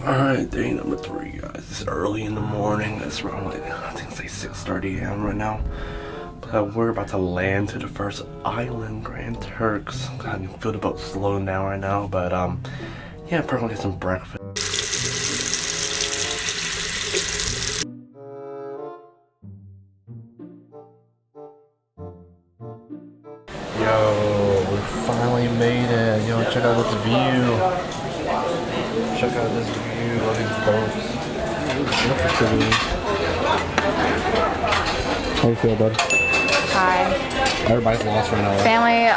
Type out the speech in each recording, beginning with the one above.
Alright, day number 3, guys. It's early in the morning. It's around like, I think it's like 6:30 a.m. right now. But we're about to land to the first island, Grand Turks. I can feel the boat slowing down right now, but yeah, probably get some breakfast. Yo, we finally made it. Yo, check out this view. Check out this view of these boats. How do you feel, bud? Hi. Everybody's lost right now. Right? Family,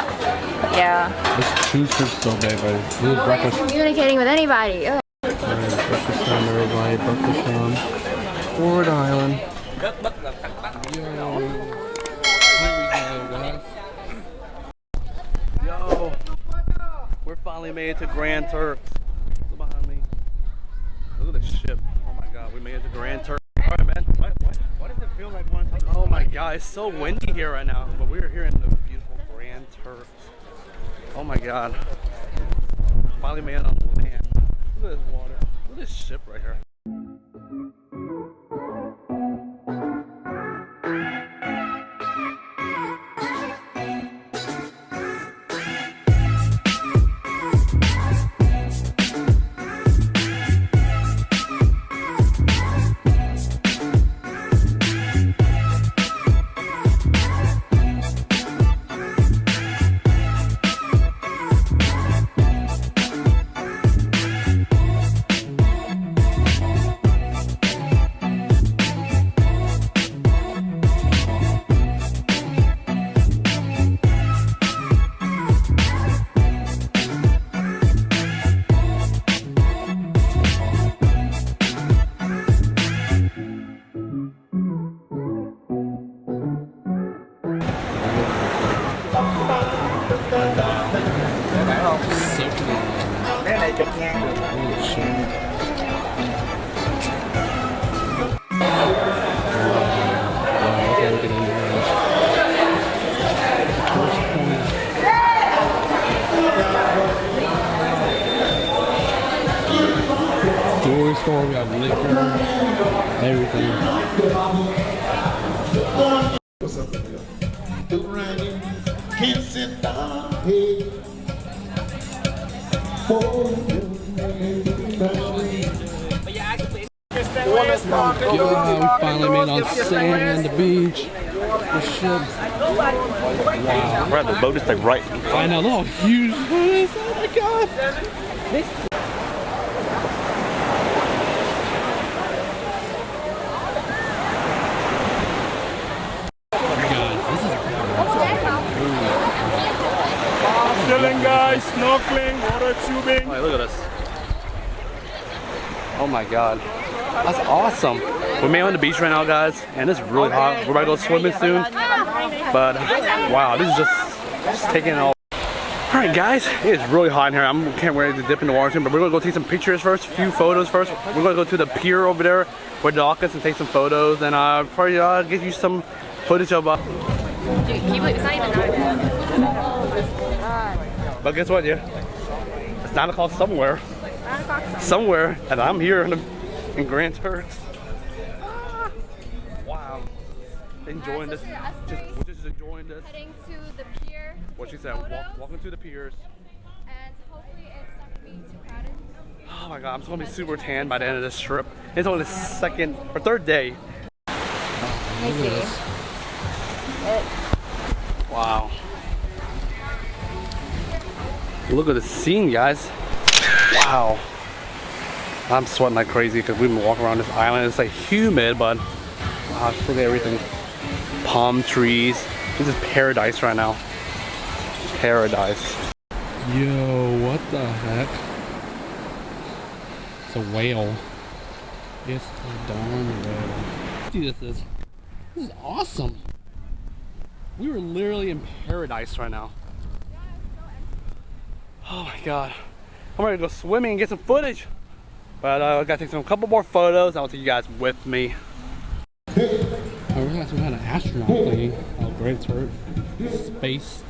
yeah. This choose trips so bad, buddy. This is breakfast. Communicating with anybody. Ugh. Breakfast time, everybody. Breakfast time. Forward Island. Yo, we're finally made it to Grand Turks. Look behind me. Look at this ship. Oh my god, we made it to Grand Turks. Alright, man. Why does it feel like one? Oh my god, it's so windy here right now. But we're here in the beautiful Grand Turks. Oh my god. Finally made it on land. Look at this water. Look at this ship right here. Jewelry store, we have liquor, everything. What's up, can't sit down here. Yo, we finally made it on sand, the beach, the ship. Wow. Right, the boat is like right. I know, look how huge it is. Oh my god. Chilling, guys, snorkeling, water tubing. Hey, look at us. Oh my god. That's awesome. We're made on the beach right now, guys, and it's really hot. We're about to go swimming soon. But wow, this is just taking it all. Alright guys, it is really hot in here. I can't wait to dip in the water soon, but we're gonna go take some pictures first, a few photos first. We're gonna go to the pier over there where the dock is and take some photos, and probably get you some footage of Dude, it's not even But guess what, yeah? It's 9 o'clock somewhere. Somewhere, and I'm here in Grand Turks. Wow. Enjoying this. We're just enjoying this. Heading to the pier. What she said, walking to the piers. And hopefully it's not being too crowded. Oh my god, I'm just gonna be super tan by the end of this trip. It's only the second or third day. Let me see. Wow. Look at the scene, guys. Wow. I'm sweating like crazy because we've been walking around this island. It's like humid, but wow, look at everything. Palm trees. This is paradise right now. Paradise. Yo, what the heck? It's a whale. It's a darn whale. See this is awesome. We were literally in paradise right now. Oh my god. I'm ready to go swimming and get some footage. But I gotta take a couple more photos. I'll take you guys with me. Oh, we got some kind of astronaut thing. Oh, Grand Turk. Space.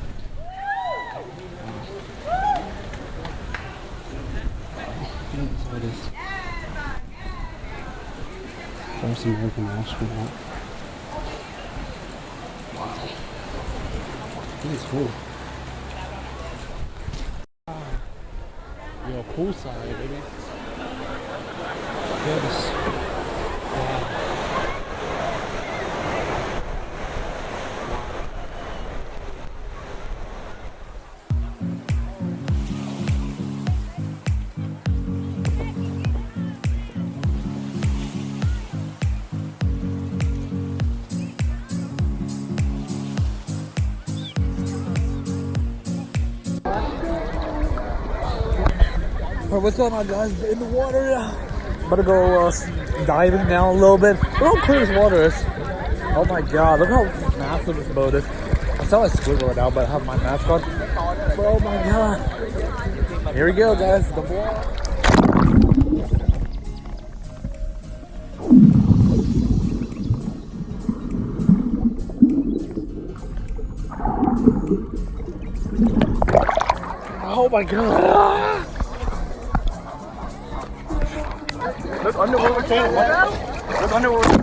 First American astronaut. Wow. This is cool. Yo, poolside, baby. Yes. Wow. Alright, what's going on, guys? In the water now. About to go diving now a little bit. Look how clear this water is. Oh my god, look how massive this boat is. I sound like squiggle right now, but I have my mask on. But oh my god. Here we go, guys. The vlog. Oh my god. Look underwater, Ken. Look underwater.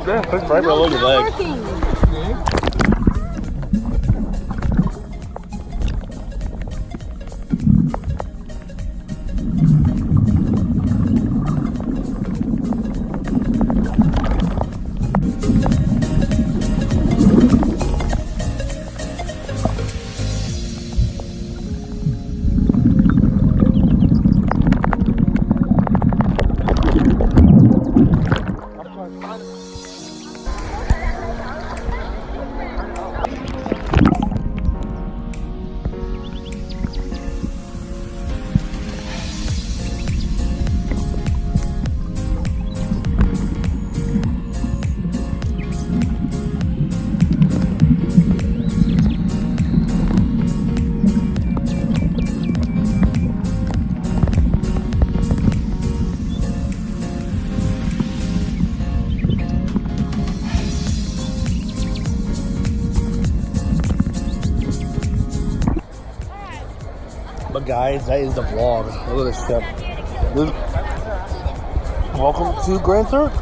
Yeah, push right below your leg. But guys, that is the vlog. Look at this ship. Welcome to Grand Turk.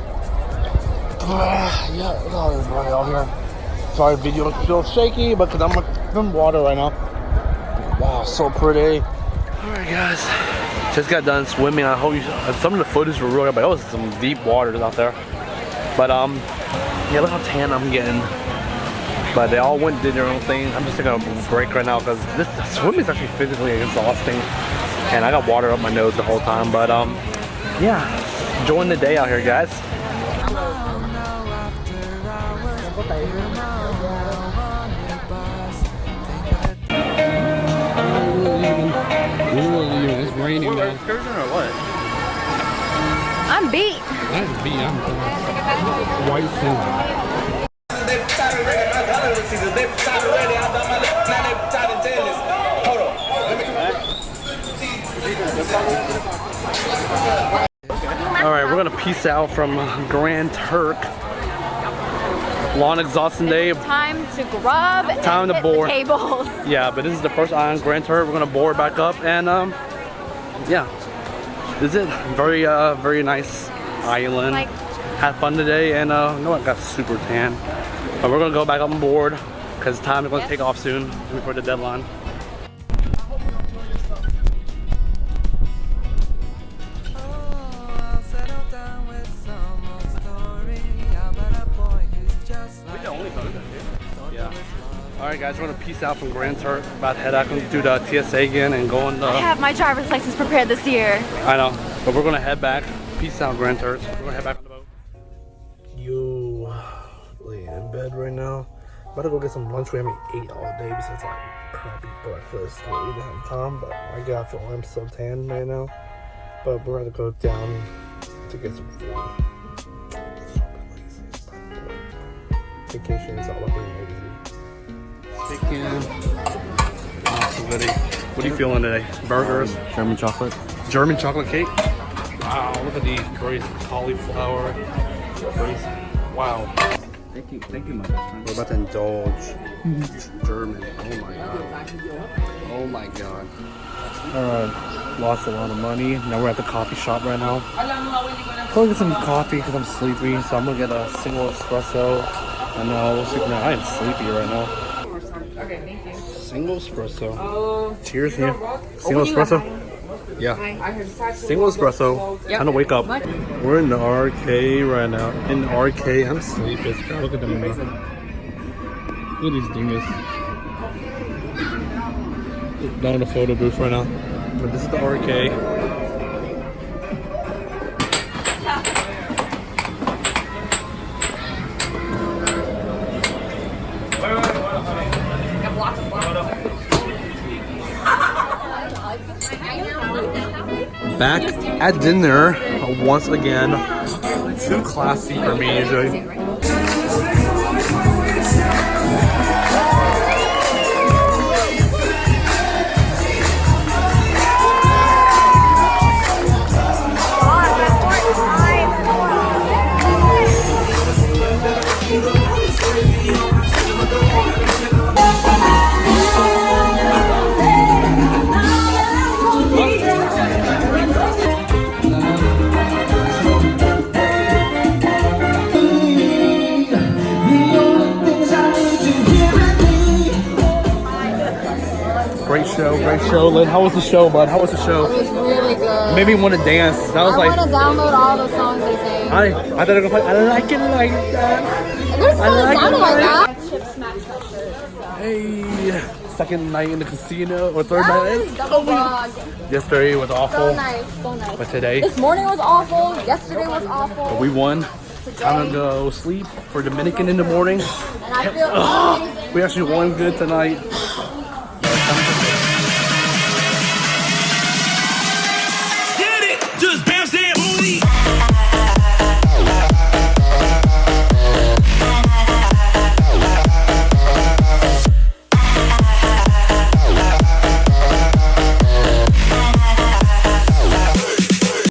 Yeah, look at all this money out here. Sorry, video is still shaky, but because I'm in water right now. Wow, so pretty. Alright guys, just got done swimming. I hope you some of the footage were real, but that was some deep waters out there. But yeah, look how tan I'm getting. But they all went and did their own thing. I'm just taking a break right now because this swimming is actually physically exhausting. And I got water up my nose the whole time. But yeah, enjoying the day out here, guys. It's raining now. Excursion or what? I'm beat. That's beat. I'm white sand. Alright, we're gonna peace out from Grand Turk. Long exhausting day. Time to grub. Time to and hit board. the tables. Yeah, but this is the first island, Grand Turk. We're gonna board back up and yeah. This is it. Very nice island. Like, had fun today and no, I got super tan. But we're gonna go back up on board because time is gonna take off soon before the deadline. Yeah. Alright guys, we're gonna peace out from Grand Turk. About to head out and do the TSA again and go on the... I have my driver's license prepared this year. I know, but we're gonna head back. Peace out, Grand Turk. We're gonna head back on the boat. Yo, laying in bed right now. About to go get some lunch. We haven't ate all day besides that crappy breakfast. We didn't have time, but my God, I feel I'm so tan right now. But we're gonna go down to get some food. Vacation is all about being lazy. Chicken. What are you feeling today? Burgers? German chocolate. German chocolate cake? Wow, look at these crazy cauliflower. Crazy. Wow. Thank you, my best friend. We're about to indulge. German. Oh my god. Oh my god. Lost a lot of money. Now we're at the coffee shop right now. I'm gonna get some coffee because I'm sleepy. So I'm gonna get a single espresso. And we'll sleep now. I am sleepy right now. Okay, thank you. Single espresso. Cheers here. Single espresso. Yeah. I heard Single espresso. Time to wake up. We're in the arcade right now. In the arcade. I'm sleepy. God, look at them. Look at these dingus. Down in the photo booth right now. But this is the arcade. Back at dinner once again. Too classy for me usually. Great show, Lynn. How was the show, bud? How was the show? It was really good. Made me want to dance. That was I want to download all the songs they sing. I thought I was like, I like it like that. There's I like sounded it like like that. Chip smashed that shirt. So. Hey, second night in the casino or third Yes, night. double vlog. Yesterday was awful. So nice, so nice. But today, This morning was awful. Yesterday was awful. we won. Today, Time to go sleep for Dominican in the morning. and I feel amazing. We actually won good tonight.